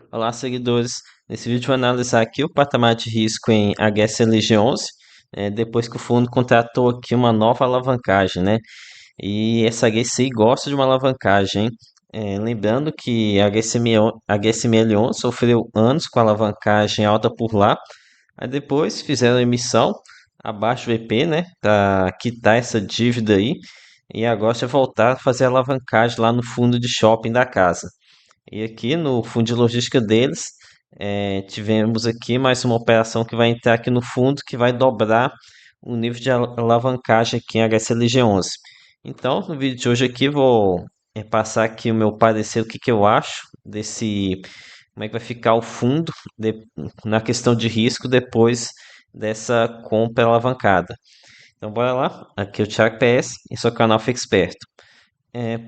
Olá, seguidores. Nesse vídeo, vou analisar aqui o patamar de risco em HSLG11, depois que o fundo contratou aqui uma nova alavancagem, né? E essa HSI gosta de uma alavancagem, hein? Lembrando que a HSML11 sofreu anos com alavancagem alta por lá, aí depois fizeram emissão abaixo do EP, né? Para quitar essa dívida aí, e agora já voltar a fazer alavancagem lá no fundo de shopping da casa. E aqui no fundo de logística deles, tivemos aqui mais uma operação que vai entrar aqui no fundo, que vai dobrar o nível de alavancagem aqui em HSLG11. Então, no vídeo de hoje aqui, vou passar aqui o meu parecer, o que que eu acho desse, como é que vai ficar o fundo na questão de risco depois dessa compra alavancada. Então, bora lá. Aqui é o Thiago PS e seu canal Fica Esperto.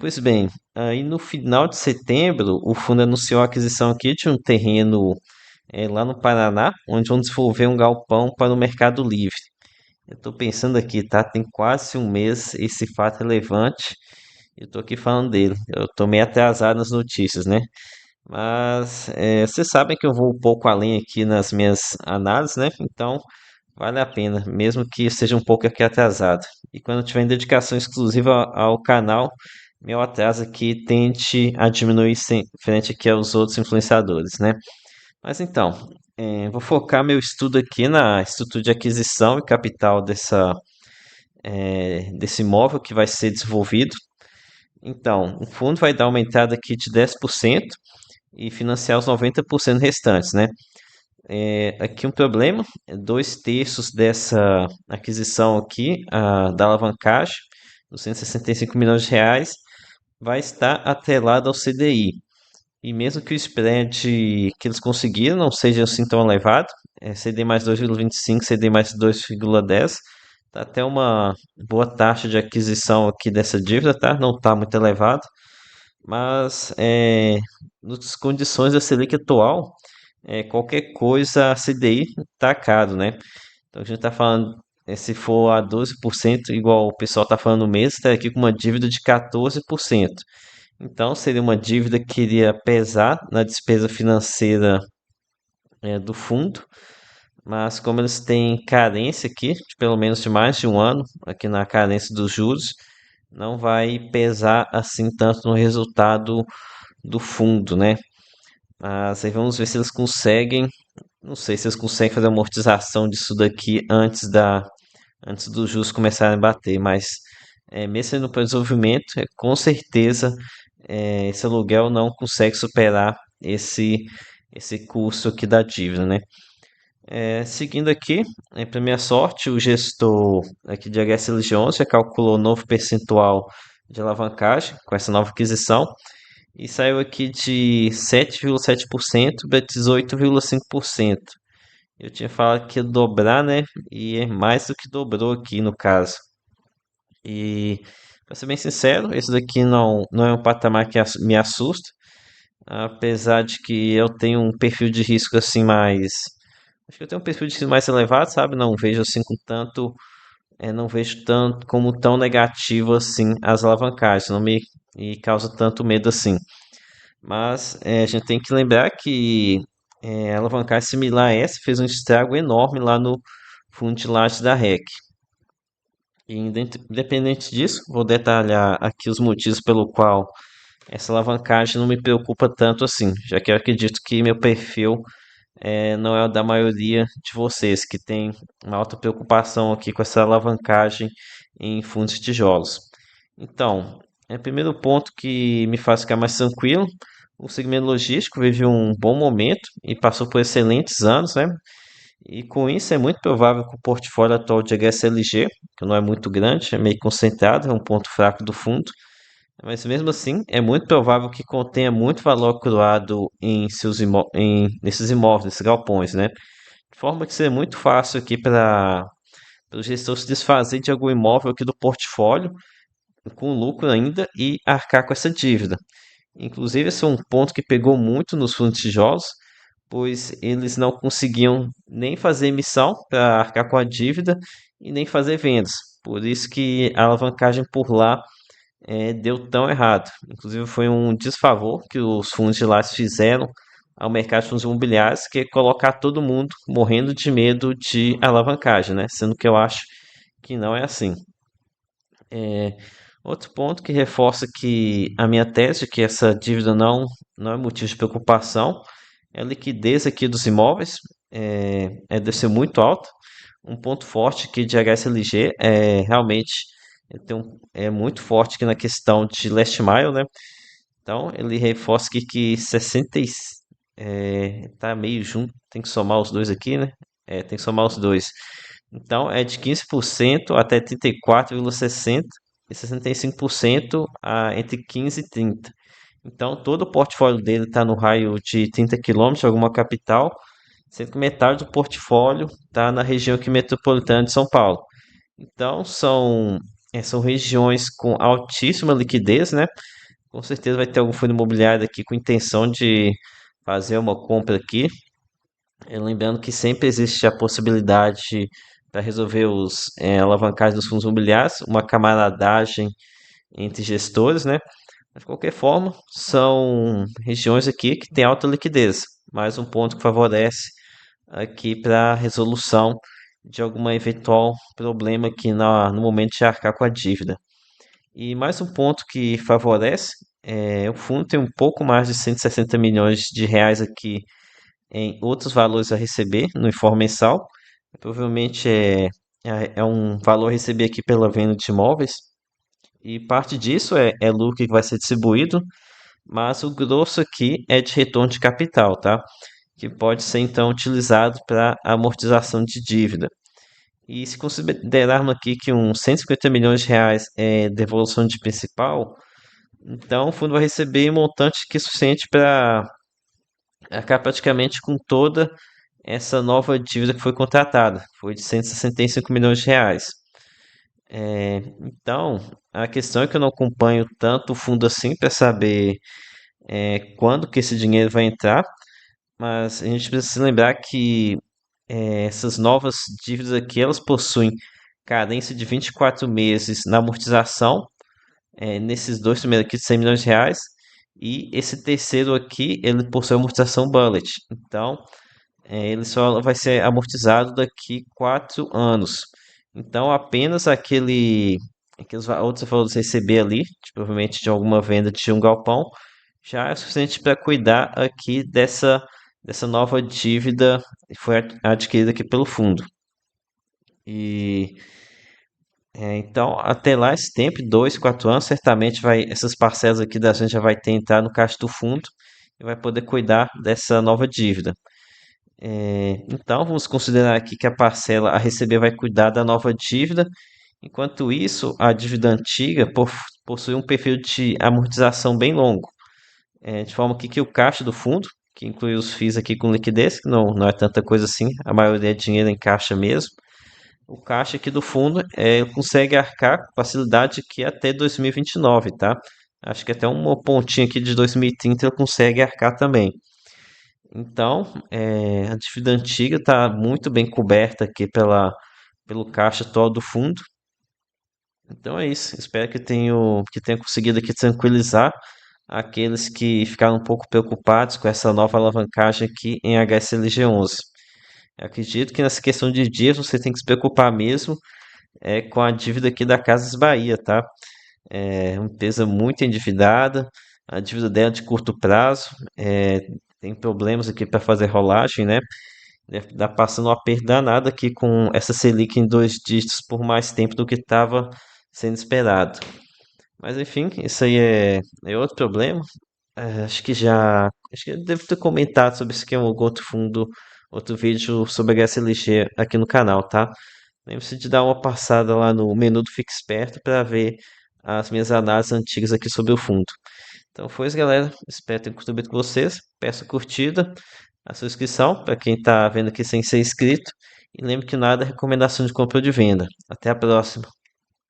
Pois bem, aí no final de setembro, o fundo anunciou a aquisição aqui de um terreno lá no Paraná, onde vão desenvolver um galpão para o Mercado Livre. Eu estou pensando aqui, tá? Tem quase um mês esse fato relevante. Eu estou aqui falando dele. Eu estou meio atrasado nas notícias, né? Mas vocês sabem que eu vou um pouco além aqui nas minhas análises, né? Então vale a pena, mesmo que seja um pouco aqui atrasado. E quando eu tiver em dedicação exclusiva ao canal, meu atraso aqui tente a diminuir frente aqui aos outros influenciadores, né? Mas então, vou focar meu estudo aqui na estrutura de aquisição e capital desse imóvel que vai ser desenvolvido. Então, o fundo vai dar uma entrada aqui de 10% e financiar os 90% restantes, né? Aqui um problema, 2/3 dessa aquisição aqui, da alavancagem, R$ 265 milhões, vai estar atrelado ao CDI. E mesmo que o spread que eles conseguiram não seja assim tão elevado, CD mais 2,25, CD mais 2,10, tá até uma boa taxa de aquisição aqui dessa dívida, tá? Não está muito elevado, mas nas condições da Selic atual, qualquer coisa a CDI tá caro, né? Então a gente tá falando, se for a 12%, igual o pessoal tá falando no mês, tá aqui com uma dívida de 14%. Então seria uma dívida que iria pesar na despesa financeira do fundo, mas como eles têm carência aqui, de pelo menos de mais de um ano, aqui na carência dos juros, não vai pesar assim tanto no resultado do fundo, né? Mas aí vamos ver se eles conseguem, não sei se eles conseguem fazer a amortização disso daqui antes dos juros começarem a bater, mas mesmo sendo para desenvolvimento, com certeza esse aluguel não consegue superar esse custo aqui da dívida, né? Seguindo aqui, para minha sorte, o gestor aqui de HSLG11 já calculou o novo percentual de alavancagem com essa nova aquisição e saiu aqui de 7,7% para 18,5%. Eu tinha falado que ia dobrar, né? E é mais do que dobrou aqui no caso. E, para ser bem sincero, esse daqui não é um patamar que me assusta, apesar de que eu tenho um perfil de risco assim mais. Acho que eu tenho um perfil de risco mais elevado, sabe? Não vejo assim com tanto. Não vejo tanto como tão negativo assim as alavancagens, não me causa tanto medo assim. Mas a gente tem que lembrar que a alavancagem similar a essa fez um estrago enorme lá no fundo de laje da REC. E independente disso, vou detalhar aqui os motivos pelo qual essa alavancagem não me preocupa tanto assim, já que eu acredito que meu perfil não é o da maioria de vocês, que tem uma alta preocupação aqui com essa alavancagem em fundos de tijolos. Então, o primeiro ponto que me faz ficar mais tranquilo, o segmento logístico vive um bom momento e passou por excelentes anos, né? E com isso é muito provável que o portfólio atual de HSLG, que não é muito grande, é meio concentrado, é um ponto fraco do fundo, mas mesmo assim é muito provável que contenha muito valor coroado em nesses imóveis, nesses galpões, né? De forma que seria muito fácil aqui para o gestor se desfazer de algum imóvel aqui do portfólio, com lucro ainda, e arcar com essa dívida. Inclusive, esse é um ponto que pegou muito nos fundos de tijolos, pois eles não conseguiam nem fazer emissão para arcar com a dívida e nem fazer vendas. Por isso que a alavancagem por lá deu tão errado. Inclusive foi um desfavor que os fundos de lajes fizeram ao mercado de fundos imobiliários, que é colocar todo mundo morrendo de medo de alavancagem, né? Sendo que eu acho que não é assim. É, outro ponto que reforça que a minha tese, que essa dívida não é motivo de preocupação, é a liquidez aqui dos imóveis, deve ser muito alta. Um ponto forte aqui de HSLG é realmente é muito forte aqui na questão de last mile, né? Então ele reforça aqui que 60 tá meio junto, tem que somar os dois aqui, né? Tem que somar os dois. Então é de 15% até 34,60% e 65% entre 15 e 30. Então todo o portfólio dele está no raio de 30 quilômetros de alguma capital, sendo que metade do portfólio está na região aqui metropolitana de São Paulo. Então são regiões com altíssima liquidez, né? Com certeza vai ter algum fundo imobiliário aqui com intenção de fazer uma compra aqui. Lembrando que sempre existe a possibilidade para resolver os alavancagens dos fundos imobiliários, uma camaradagem entre gestores, né? Mas, de qualquer forma, são regiões aqui que têm alta liquidez, mais um ponto que favorece aqui para a resolução de algum eventual problema aqui no momento de arcar com a dívida. E mais um ponto que favorece, o fundo tem um pouco mais de 160 milhões de reais aqui em outros valores a receber no informe mensal. Provavelmente é um valor a receber aqui pela venda de imóveis. E parte disso é lucro que vai ser distribuído, mas o grosso aqui é de retorno de capital, tá? Que pode ser então utilizado para amortização de dívida. E se considerarmos aqui que uns 150 milhões de reais é devolução de principal, então o fundo vai receber um montante que é suficiente para arcar praticamente com toda essa nova dívida que foi contratada, foi de 165 milhões de reais. Então, a questão é que eu não acompanho tanto o fundo assim para saber quando que esse dinheiro vai entrar, mas a gente precisa se lembrar que essas novas dívidas aqui, elas possuem carência de 24 meses na amortização, nesses dois primeiros aqui de 100 milhões de reais, e esse terceiro aqui, ele possui amortização bullet. Então, ele só vai ser amortizado daqui 4 anos. Então, apenas aqueles outros valores receber ali, provavelmente de alguma venda de um galpão, já é suficiente para cuidar aqui dessa nova dívida que foi adquirida aqui pelo fundo. E então, até lá, esse tempo, 2, 4 anos, certamente essas parcelas aqui da gente já vai ter entrado no caixa do fundo e vai poder cuidar dessa nova dívida. Então, vamos considerar aqui que a parcela a receber vai cuidar da nova dívida. Enquanto isso, a dívida antiga possui um perfil de amortização bem longo, de forma que o caixa do fundo, que inclui os FIIs aqui com liquidez, que não é tanta coisa assim, a maioria é dinheiro em caixa mesmo. O caixa aqui do fundo consegue arcar com facilidade aqui até 2029, tá? Acho que até uma pontinha aqui de 2030 ele consegue arcar também. Então, a dívida antiga está muito bem coberta aqui pelo caixa atual do fundo. Então é isso. Espero que tenha conseguido aqui tranquilizar aqueles que ficaram um pouco preocupados com essa nova alavancagem aqui em HSLG11. Eu acredito que nessa questão de dias você tem que se preocupar mesmo com a dívida aqui da Casas Bahia, tá? É uma empresa muito endividada, a dívida dela é de curto prazo, tem problemas aqui para fazer rolagem, né? Deve estar passando uma perda danada aqui com essa Selic em 2 dígitos por mais tempo do que estava sendo esperado. Mas enfim, isso aí é outro problema. Acho que eu devo ter comentado sobre isso aqui em algum outro fundo, outro vídeo sobre HSLG aqui no canal, tá? Lembre-se de dar uma passada lá no menu do Fique Esperto para ver as minhas análises antigas aqui sobre o fundo. Então foi isso, galera. Espero ter contribuído com vocês. Peço a curtida, a sua inscrição para quem está vendo aqui sem ser inscrito. E lembre que nada é recomendação de compra ou de venda. Até a próxima.